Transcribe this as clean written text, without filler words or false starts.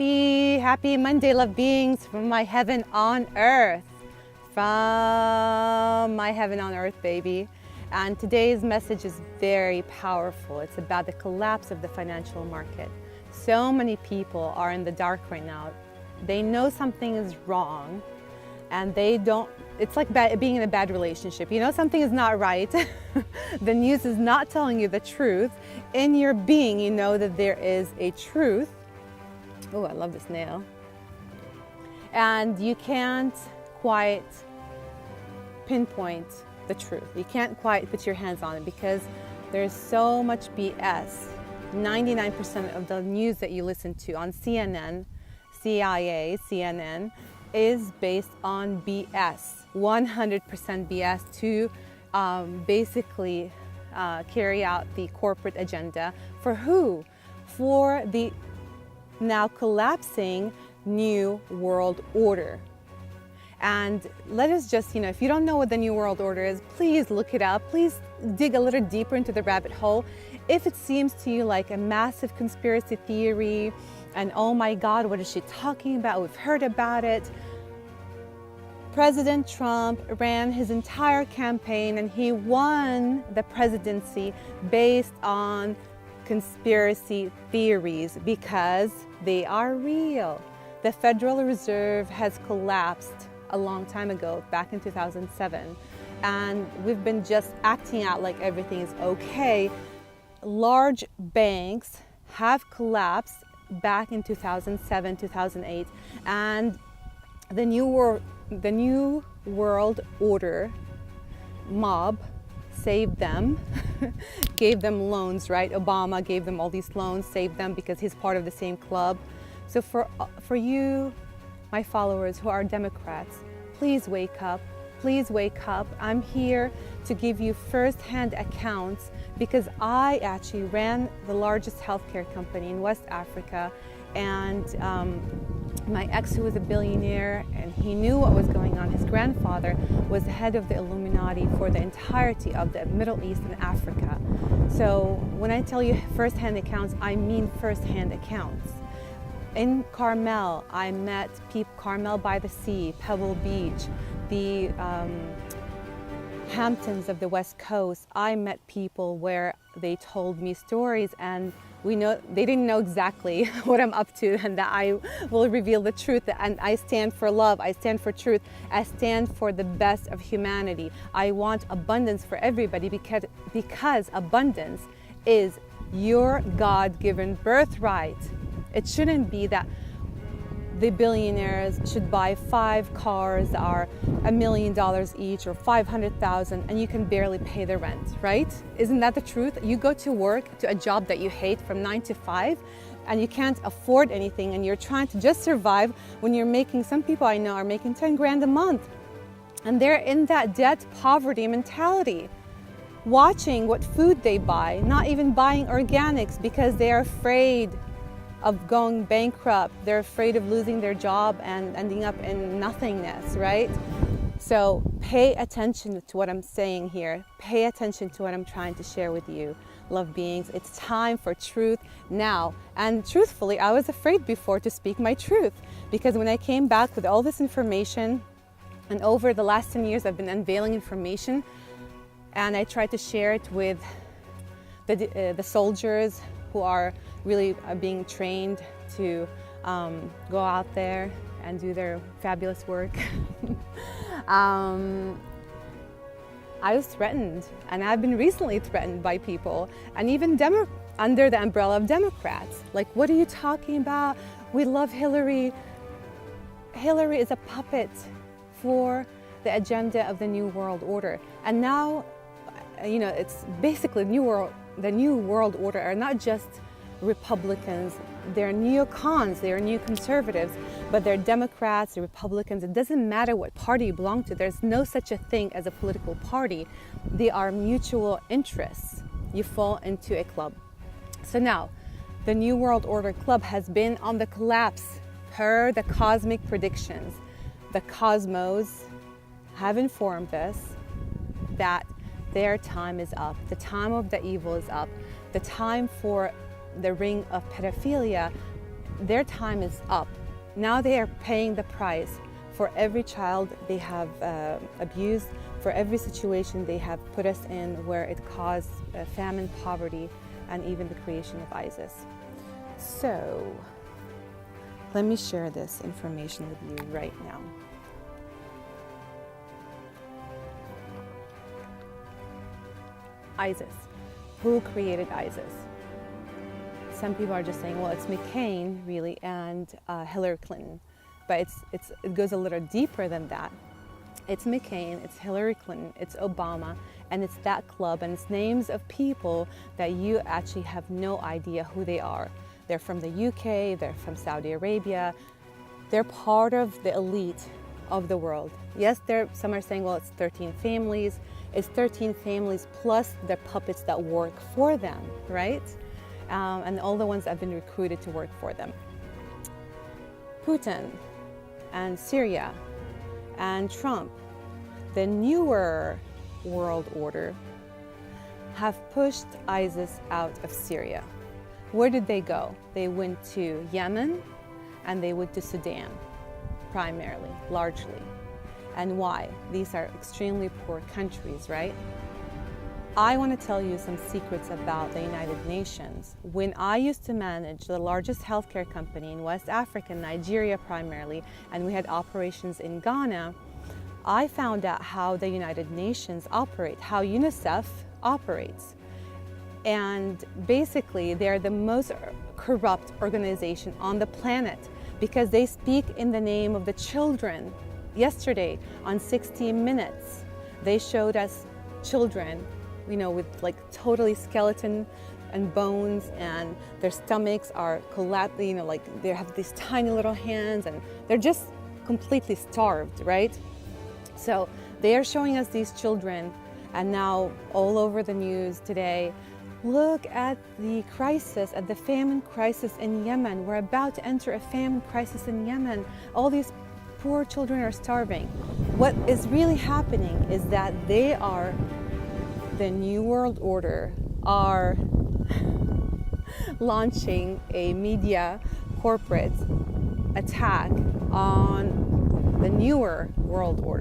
Happy Monday, love beings, from my heaven on earth. From my heaven on earth, baby. And today's message is very powerful. It's about the collapse of the financial market. So many people are in the dark right now. They know something is wrong and they don't, it's like being in a bad relationship. You know something is not right. The news is not telling you the truth. In your being, you know that there is a truth. Oh, I love this nail. And you can't quite pinpoint the truth. You can't quite put your hands on it because there's so much BS. 99% of the news that you listen to on CNN, CIA, CNN, is based on BS. 100% BS to basically carry out the corporate agenda. For who? For the now collapsing New World Order. And let us just, if you don't know what the New World Order is, please look it up. Please dig a little deeper into the rabbit hole. If it seems to you like a massive conspiracy theory and oh my God, what is she talking about? We've heard about it. President Trump ran his entire campaign and he won the presidency based on conspiracy theories because they are real. The Federal Reserve has collapsed a long time ago, back in 2007, and we've been just acting out like everything is okay. Large banks have collapsed back in 2007, 2008, and the New World Order mob saved them, gave them loans, right? Obama gave them all these loans, saved them because he's part of the same club. So for you, my followers who are Democrats, please wake up. Please wake up. I'm here to give you first-hand accounts because I actually ran the largest healthcare company in West Africa, and my ex, who was a billionaire, and he knew what was going on. His grandfather was the head of the Illuminati for the entirety of the Middle East and Africa. So when I tell you first-hand accounts, I mean first-hand accounts. In Carmel, I met people, Carmel by the Sea, Pebble Beach, the Hamptons of the West Coast. I met people where they told me stories, and they didn't know exactly what I'm up to, and that I will reveal the truth. And I stand for love, I stand for truth, I stand for the best of humanity. I want abundance for everybody because abundance is your God-given birthright. It shouldn't be that the billionaires should buy 5 cars that are $1 million each or 500,000 and you can barely pay the rent, right? Isn't that the truth? You go to work, to a job that you hate from 9 to 5 and you can't afford anything and you're trying to just survive when you're making, some people I know are making 10 grand a month and they're in that debt poverty mentality. Watching what food they buy, not even buying organics because they are afraid of going bankrupt. They're afraid of losing their job and ending up in nothingness, right? So pay attention to what I'm saying here. Pay attention to what I'm trying to share with you, love beings. It's time for truth now. And truthfully, I was afraid before to speak my truth because when I came back with all this information, and over the last 10 years, I've been unveiling information and I tried to share it with the soldiers who are really being trained to go out there and do their fabulous work. I was threatened, and I've been recently threatened by people, and even under the umbrella of Democrats. Like, what are you talking about? We love Hillary. Hillary is a puppet for the agenda of the New World Order. And now, it's basically the New World Order are not just Republicans, they're neocons, they're new conservatives, but they're Democrats, they're Republicans. It doesn't matter what party you belong to. There's no such a thing as a political party. They are mutual interests. You fall into a club. So now, the New World Order Club has been on the collapse per the cosmic predictions. The cosmos have informed us that their time is up. The time of the evil is up. The time for the ring of pedophilia their time is up. Now they are paying the price for every child they have abused, for every situation they have put us in where it caused famine, poverty, and even the creation of ISIS. So let me share this information with you right now. ISIS. Who created ISIS? Some people are just saying, well, it's McCain, really, and Hillary Clinton. But it goes a little deeper than that. It's McCain, it's Hillary Clinton, it's Obama, and it's that club, and it's names of people that you actually have no idea who they are. They're from the UK, they're from Saudi Arabia. They're part of the elite of the world. Yes, some are saying, well, it's 13 families. It's 13 families plus the puppets that work for them, right? And all the ones that have been recruited to work for them. Putin and Syria and Trump, the newer world order, have pushed ISIS out of Syria. Where did they go? They went to Yemen and they went to Sudan, primarily, largely. And why? These are extremely poor countries, right? I want to tell you some secrets about the United Nations. When I used to manage the largest healthcare company in West Africa, Nigeria primarily, and we had operations in Ghana, I found out how the United Nations operate, how UNICEF operates. And basically, they're the most corrupt organization on the planet because they speak in the name of the children. Yesterday on 60 Minutes, they showed us children, with like totally skeleton and bones, and their stomachs are collapsed, like they have these tiny little hands, and they're just completely starved, right? So they are showing us these children, and now all over the news today, look at the crisis, at the famine crisis in Yemen. We're about to enter a famine crisis in Yemen. All these poor children are starving. What is really happening is that they are, the New World Order, are launching a media corporate attack on the newer world order.